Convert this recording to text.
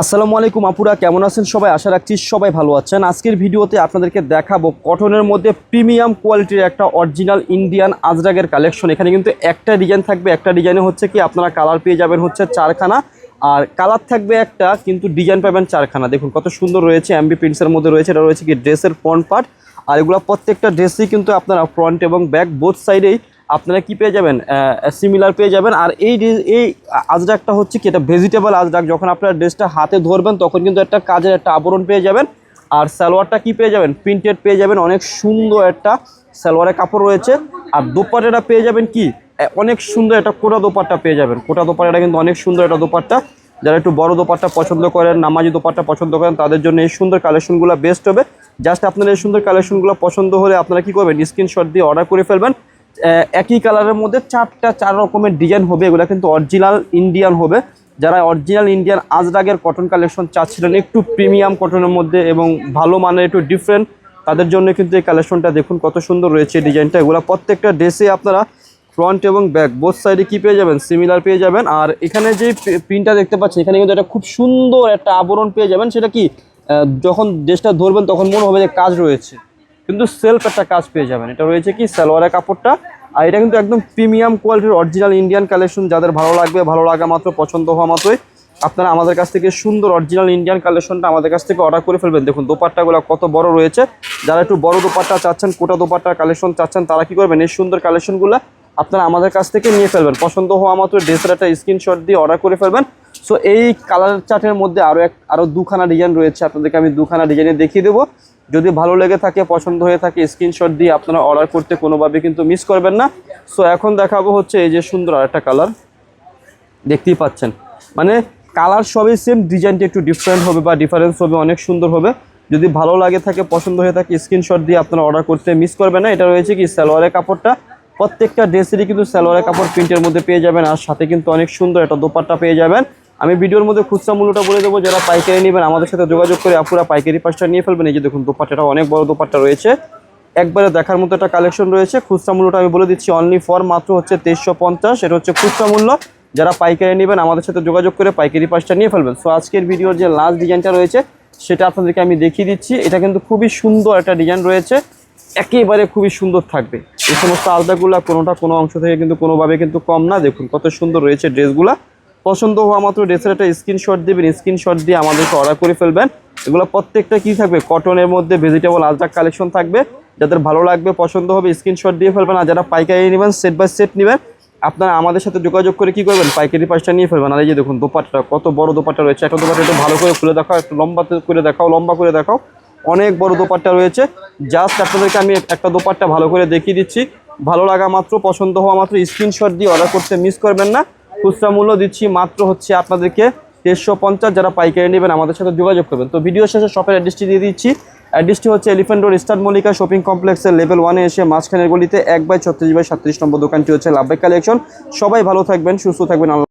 আসসালামু আলাইকুম আপুরা, কেমন আছেন সবাই? আশা রাখছি সবাই ভালো আছেন। আজকের ভিডিওতে আপনাদেরকে দেখাবো কটনের মধ্যে প্রিমিয়াম কোয়ালিটির একটা অরিজিনাল ইন্ডিয়ান আজরাকের কালেকশন। এখানে কিন্তু একটা ডিজাইন থাকবে, একটা ডিজাইনে হচ্ছে কি আপনারা কালার পেয়ে যাবেন হচ্ছে চারখানা, আর কালার থাকবে একটা কিন্তু ডিজাইন পাবেন চারখানা। দেখুন কত সুন্দর রয়েছে, এমবি প্রিন্টসের মধ্যে রয়েছে। এটা রয়েছে কি ড্রেসের ফ্রন্ট পার্ট, আর এগুলো প্রত্যেকটা ড্রেসই কিন্তু আপনারা ফ্রন্ট এবং ব্যাক বোথ সাইডেই আপনারা কি পেয়ে যাবেন, সিমিলার পেয়ে যাবেন। আর এই আজরাকটা হচ্ছে কি, এটা ভেজিটেবল আজরাক। যখন আপনারা ড্রেসটা হাতে ধরবেন তখন কিন্তু একটা কাজের একটা আবরণ পেয়ে যাবেন। আর সালোয়ারটা কি পেয়ে যাবেন, প্রিন্টেড পেয়ে যাবেন। অনেক সুন্দর একটা সালোয়ারের কাপড় রয়েছে। আর দোপাট্টাটা পেয়ে যাবেন কি অনেক সুন্দর একটা কোটা দোপাট্টা পেয়ে যাবেন। কোটা দোপাট্টাটা কিন্তু অনেক সুন্দর একটা দোপাট্টা। যারা একটু বড় দোপাট্টা পছন্দ করেন, নামাজি দোপাট্টা পছন্দ করেন, তাদের জন্য এই সুন্দর কালেকশনগুলো বেস্ট হবে। জাস্ট আপনারা এই সুন্দর কালেকশনগুলো পছন্দ হলে আপনারা কি করবেন, স্ক্রিনশট দিয়ে অর্ডার করে ফেলবেন। একই কালারের মধ্যে চার রকমের ডিজাইন হবে। এগুলো কিন্তু অরিজিনাল ইন্ডিয়ান হবে। যারা অরিজিনাল ইন্ডিয়ান আজরাকের কটন কালেকশন চাচ্ছিলেন একটু প্রিমিয়াম কটনের মধ্যে এবং ভালো মানের একটু ডিফারেন্ট, তাদের জন্য কিন্তু এই কালেকশনটা দেখুন কত সুন্দর রয়েছে ডিজাইনটা। এগুলো প্রত্যেকটা ড্রেসে আপনারা ফ্রন্ট এবং ব্যাক বোথ সাইডে কি পেয়ে যাবেন, সিমিলার পেয়ে যাবেন। আর এখানে যে প্রিন্টটা দেখতে পাচ্ছেন, এখানে কিন্তু একটা খুব সুন্দর একটা আবরণ পেয়ে যাবেন। সেটা কি যখন ড্রেসটা ধরবেন তখন মনে হবে যে কাজ রয়েছে, কিন্তু সেলফ একটা কাজ পেয়ে যাবেন। এটা রয়েছে কি সালোয়ারের কাপড়টা। আর এটা কিন্তু একদম প্রিমিয়াম কোয়ালিটির অরিজিনাল ইন্ডিয়ান কালেকশন। যাদের ভালো লাগবে, ভালো লাগা মাত্র, পছন্দ হওয়া মাত্রই আপনারা আমাদের কাছ থেকে সুন্দর অরিজিনাল ইন্ডিয়ান কালেকশনটা আমাদের কাছ থেকে অর্ডার করে ফেলবেন। দেখুন দোপাট্টাগুলো কত বড় রয়েছে। যারা একটু বড় দোপাট্টা চাচ্ছেন, কোটা দোপাট্টার কালেকশন চাচ্ছেন, তারা কি করবেন, এই সুন্দর কালেকশনগুলো আপনারা আমাদের কাছ থেকে নিয়ে ফেলবেন। পছন্দ হওয়া মাত্র ড্রেসের একটা স্ক্রিনশট দিয়ে অর্ডার করে ফেলবেন। সো এই কালার চার্টের মধ্যে আরও দুখানা ডিজাইন রয়েছে। আপনাদেরকে আমি দুখানা ডিজাইনে দেখিয়ে দেবো। যদি ভালো লেগে থাকে, পছন্দ হয়ে থাকে, স্ক্রিনশট দিয়ে আপনারা অর্ডার করতে কোনোভাবে কিন্তু মিস করবেন না। সো এখন দেখাবো হচ্ছে এই যে সুন্দর আরেকটা কালার, দেখতেই পাচ্ছেন। মানে কালার সবই সেম, ডিজাইনটা একটু ডিফারেন্ট হবে বা ডিফারেন্স হবে, অনেক সুন্দর হবে। যদি ভালো লাগে থাকে, পছন্দ হয়ে থাকে, স্ক্রিনশট দিয়ে আপনারা অর্ডার করতে মিস করবেন না। এটা রয়েছে কি সালোয়ারের কাপড়টা। প্রত্যেকটা ড্রেসেরই কিন্তু সালোয়ারের কাপড় প্রিন্টের মধ্যে পেয়ে যাবেন। আর সাথে কিন্তু অনেক সুন্দর একটা দোপাট্টা পেয়ে যাবেন। আমি ভিডিওর মধ্যে খুচরা মূল্যটা বলে দেবো। যারা পাইকারি নেবেন আমাদের সাথে যোগাযোগ করে আপুরা পাইকারি পাঁচটা নিয়ে ফেলবেন। এই যে দেখুন দোপাট্টাটা অনেক বড় দোপাট্টা রয়েছে, একবারে দেখার মতো একটা কালেকশন রয়েছে। খুচরা মূল্যটা আমি বলে দিচ্ছি, অনলি ফর মাত্র হচ্ছে 2350। এটা হচ্ছে খুচরা মূল্য। যারা পাইকারি নেবেন আমাদের সাথে যোগাযোগ করে পাইকারি পাঁচটা নিয়ে ফেলবেন। সো আজকের ভিডিওর যে লাস্ট ডিজাইনটা রয়েছে সেটা আপনাদেরকে আমি দেখিয়ে দিচ্ছি। এটা কিন্তু খুবই সুন্দর একটা ডিজাইন রয়েছে, একেবারে খুবই সুন্দর থাকবে। এই সমস্ত আলাদাগুলো কোনোটা কোনো অংশ থেকে কিন্তু কোনোভাবে কিন্তু কম না। দেখুন কত সুন্দর রয়েছে ড্রেসগুলো। পছন্দ হওয়া মাত্র ড্রেসের একটা স্ক্রিনশট দেবেন, স্ক্রিনশট দিয়ে আমাদেরকে অর্ডার করে ফেলবেন। এগুলো প্রত্যেকটা কি থাকবে, কটনের মধ্যে ভেজিটেবল আজরাক কালেকশন থাকবে। যাদের ভালো লাগবে, পছন্দ হবে, স্ক্রিনশট দিয়ে ফেলবেন। আর যারা পাইকারি নেবেন, সেট বাই সেট নেবেন, আপনারা আমাদের সাথে যোগাযোগ করে কি করবেন, পাইকারি পাঁচটা নিয়ে ফেলবেন। আর এই যে দেখুন দোপাট্টা, কত বড় দোপাট্টা রয়েছে। একটা দোপাট্টা একটু ভালো করে খুলে দেখাও, একটু লম্বা করে দেখাও, লম্বা করে দেখাও। অনেক বড় দোপাট্টা রয়েছে। জাস্ট আপনাদেরকে আমি একটা দোপাট্টা ভালো করে দেখিয়ে দিচ্ছি। ভালো লাগা মাত্র, পছন্দ হওয়া মাত্র স্ক্রিনশট দিয়ে অর্ডার করতে মিস করবেন না। খুচরা মূল্য দিচ্ছি মাত্র হচ্ছে আপনাদেরকে 2350। যারা পাইকারি নেবেন আমাদের সাথে যোগাযোগ করবেন। তো ভিডিও শেষে শপের অ্যাড্রেসটি দিয়ে দিচ্ছি। অ্যাড্রেসটি হচ্ছে elephant road, star Mallika shopping কমপ্লেক্সের লেভেল 1-এ এসে মাঝখানের গলিতে 1/36/37 নম্বর দোকানটি হচ্ছে লাভবাই কালেকশন। সবাই ভালো থাকবেন, সুস্থ থাকবেন।